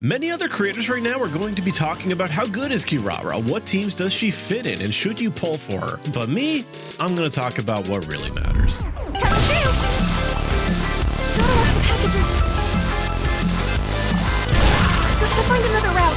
Many other creators right now are going to be talking about how good is Kirara, what teams does she fit in, and should you pull for her. But me, I'm going to talk about what really matters. Let's find another route.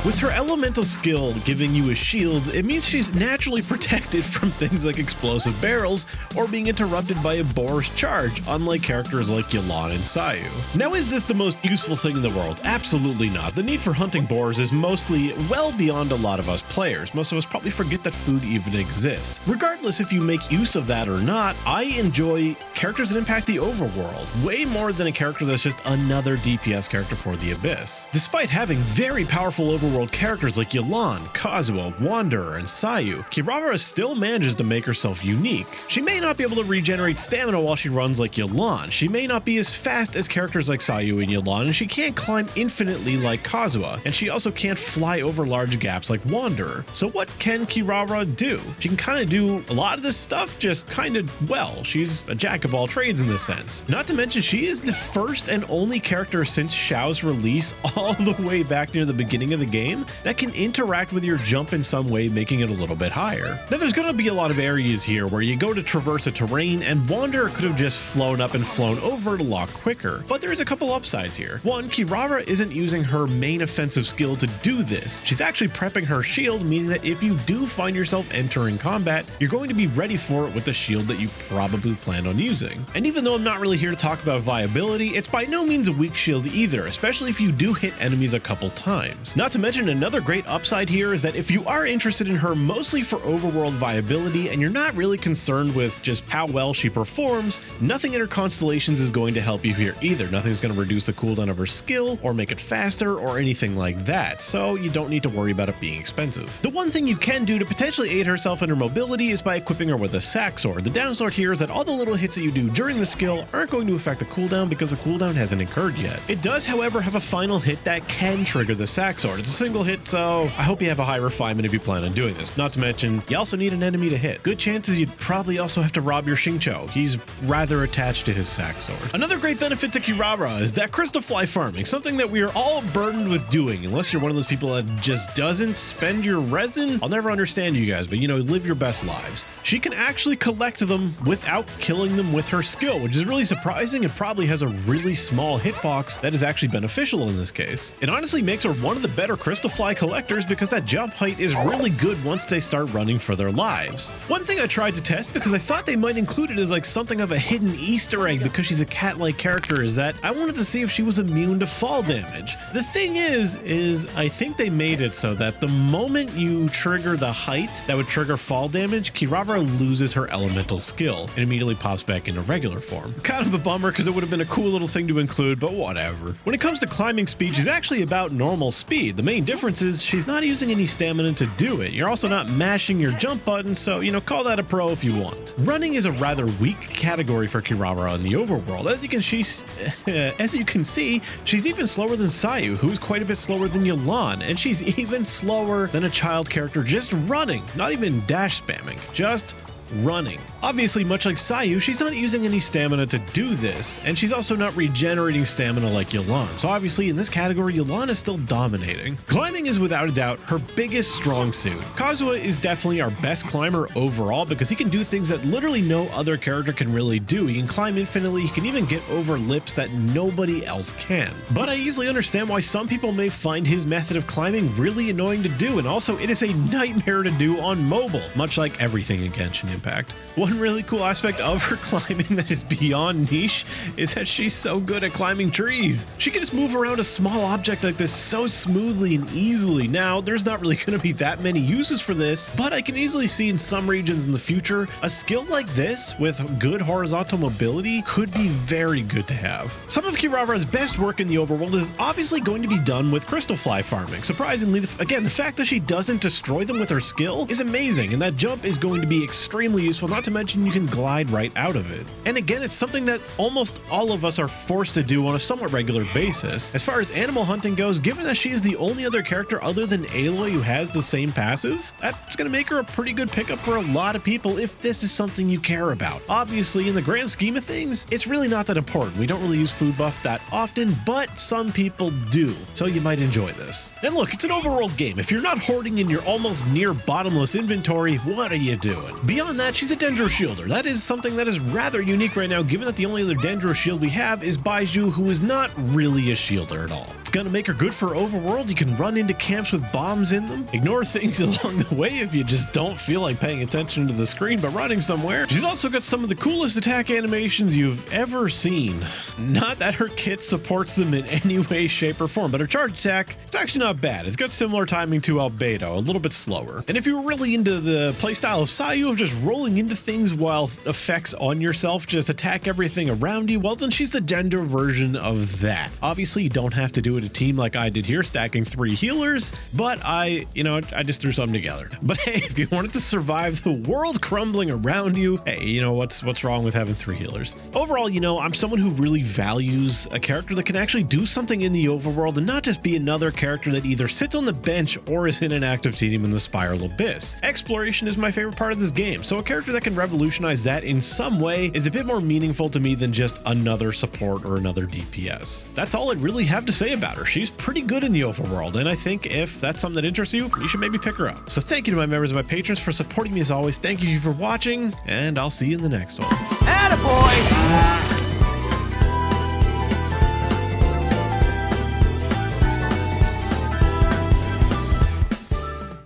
With her elemental skill giving you a shield, it means she's naturally protected from things like explosive barrels or being interrupted by a boar's charge, unlike characters like Yelan and Sayu. Now, is this the most useful thing in the world? Absolutely not. The need for hunting boars is mostly well beyond a lot of us players. Most of us probably forget that food even exists. Regardless if you make use of that or not, I enjoy characters that impact the overworld way more than a character that's just another DPS character for the Abyss. Despite having very powerful overworld characters like Yelan, Kazuha, Wanderer, and Sayu, Kirara still manages to make herself unique. She may not be able to regenerate stamina while she runs like Yelan, she may not be as fast as characters like Sayu and Yelan, and she can't climb infinitely like Kazuha, and she also can't fly over large gaps like Wanderer. So what can Kirara do? She can kind of do a lot of this stuff just kind of well. She's a jack of all trades in this sense. Not to mention, she is the first and only character since Xiao's release all the way back near the beginning of the game that can interact with your jump in some way, making it a little bit higher. Now, there's going to be a lot of areas here where you go to traverse a terrain and Wanderer could have just flown up and flown over it a lot quicker, but there's a couple upsides here. One, Kirara isn't using her main offensive skill to do this. She's actually prepping her shield, meaning that if you do find yourself entering combat, you're going to be ready for it with the shield that you probably planned on using. And even though I'm not really here to talk about viability, it's by no means a weak shield either, especially if you do hit enemies a couple times. Not to mention, another great upside here is that if you are interested in her mostly for overworld viability and you're not really concerned with just how well she performs, nothing in her Constellations is going to help you here either. Nothing's going to reduce the cooldown of her skill or make it faster or anything like that, so you don't need to worry about it being expensive. The one thing you can do to potentially aid herself in her mobility is by equipping her with a sack sword. The downside here is that all the little hits that you do during the skill aren't going to affect the cooldown because the cooldown hasn't occurred yet. It does, however, have a final hit that can trigger the sack sword. It's a single hit, so I hope you have a high refinement if you plan on doing this. Not to mention, you also need an enemy to hit. Good chances you'd probably also have to rob your Xingqiu. He's rather attached to his sack sword. Another great benefit to Kirara is that crystal fly farming, something that we are all burdened with doing, unless you're one of those people that just doesn't spend your resin. I'll never understand you guys, but live your best lives. She can actually collect them without killing them with her skill, which is really surprising. It probably has a really small hitbox that is actually beneficial in this case. It honestly makes her one of the better crystal fly collectors because that jump height is really good once they start running for their lives. One thing I tried to test because I thought they might include it as like something of a hidden Easter egg because she's a cat-like character is that I wanted to see if she was immune to fall damage. The thing is I think they made it so that the moment you trigger the height that would trigger fall damage, Kirara loses her elemental skill and immediately pops back into regular form. Kind of a bummer because it would have been a cool little thing to include, but whatever. When it comes to climbing speed, she's actually about normal speed. The main difference is she's not using any stamina to do it. You're also not mashing your jump button, so call that a pro if you want. Running is a rather weak category for Kirara in the overworld. As you can see, she's even slower than Sayu, who's quite a bit slower than Yelan, and she's even slower than a child character just running, not even dash spamming, just running. Obviously, much like Sayu, she's not using any stamina to do this, and she's also not regenerating stamina like Yelan, so obviously in this category, Yelan is still dominating. Climbing is without a doubt her biggest strong suit. Kazuha is definitely our best climber overall because he can do things that literally no other character can really do. He can climb infinitely, he can even get over lips that nobody else can. But I easily understand why some people may find his method of climbing really annoying to do, and also it is a nightmare to do on mobile, much like everything in Genshin Impact. One really cool aspect of her climbing that is beyond niche is that she's so good at climbing trees. She can just move around a small object like this so smoothly and easily. Now, there's not really going to be that many uses for this, but I can easily see in some regions in the future, a skill like this with good horizontal mobility could be very good to have. Some of Kirara's best work in the overworld is obviously going to be done with crystal fly farming. Surprisingly, again, the fact that she doesn't destroy them with her skill is amazing, and that jump is going to be extremely extremely useful, not to mention you can glide right out of it. And again, it's something that almost all of us are forced to do on a somewhat regular basis. As far as animal hunting goes, given that she is the only other character other than Aloy who has the same passive, that's going to make her a pretty good pickup for a lot of people if this is something you care about. Obviously, in the grand scheme of things, it's really not that important. We don't really use food buff that often, but some people do, so you might enjoy this. And look, it's an overworld game. If you're not hoarding in your almost near bottomless inventory, what are you doing? Beyond that, she's a Dendro Shielder. That is something that is rather unique right now, given that the only other Dendro shield we have is Baiju, who is not really a shielder at all. It's gonna make her good for overworld. You can run into camps with bombs in them, ignore things along the way if you just don't feel like paying attention to the screen but running somewhere. She's also got some of the coolest attack animations you've ever seen. Not that her kit supports them in any way, shape, or form, but her charge attack, it's actually not bad. It's got similar timing to Albedo, a little bit slower. And if you're really into the playstyle of Sayu of just rolling into things while effects on yourself just attack everything around you, well then she's the Dendro version of that. Obviously you don't have to do it a team like I did here, stacking 3 healers, but I just threw something together. But hey, if you wanted to survive the world crumbling around you, hey, what's wrong with having 3 healers? Overall, I'm someone who really values a character that can actually do something in the overworld and not just be another character that either sits on the bench or is in an active team in the Spiral Abyss. Exploration is my favorite part of this game, so a character that can revolutionize that in some way is a bit more meaningful to me than just another support or another DPS. That's all I really have to say about her. She's pretty good in the overworld, and I think if that's something that interests you, you should maybe pick her up. So thank you to my members and my patrons for supporting me as always. Thank you for watching, and I'll see you in the next one. Attaboy!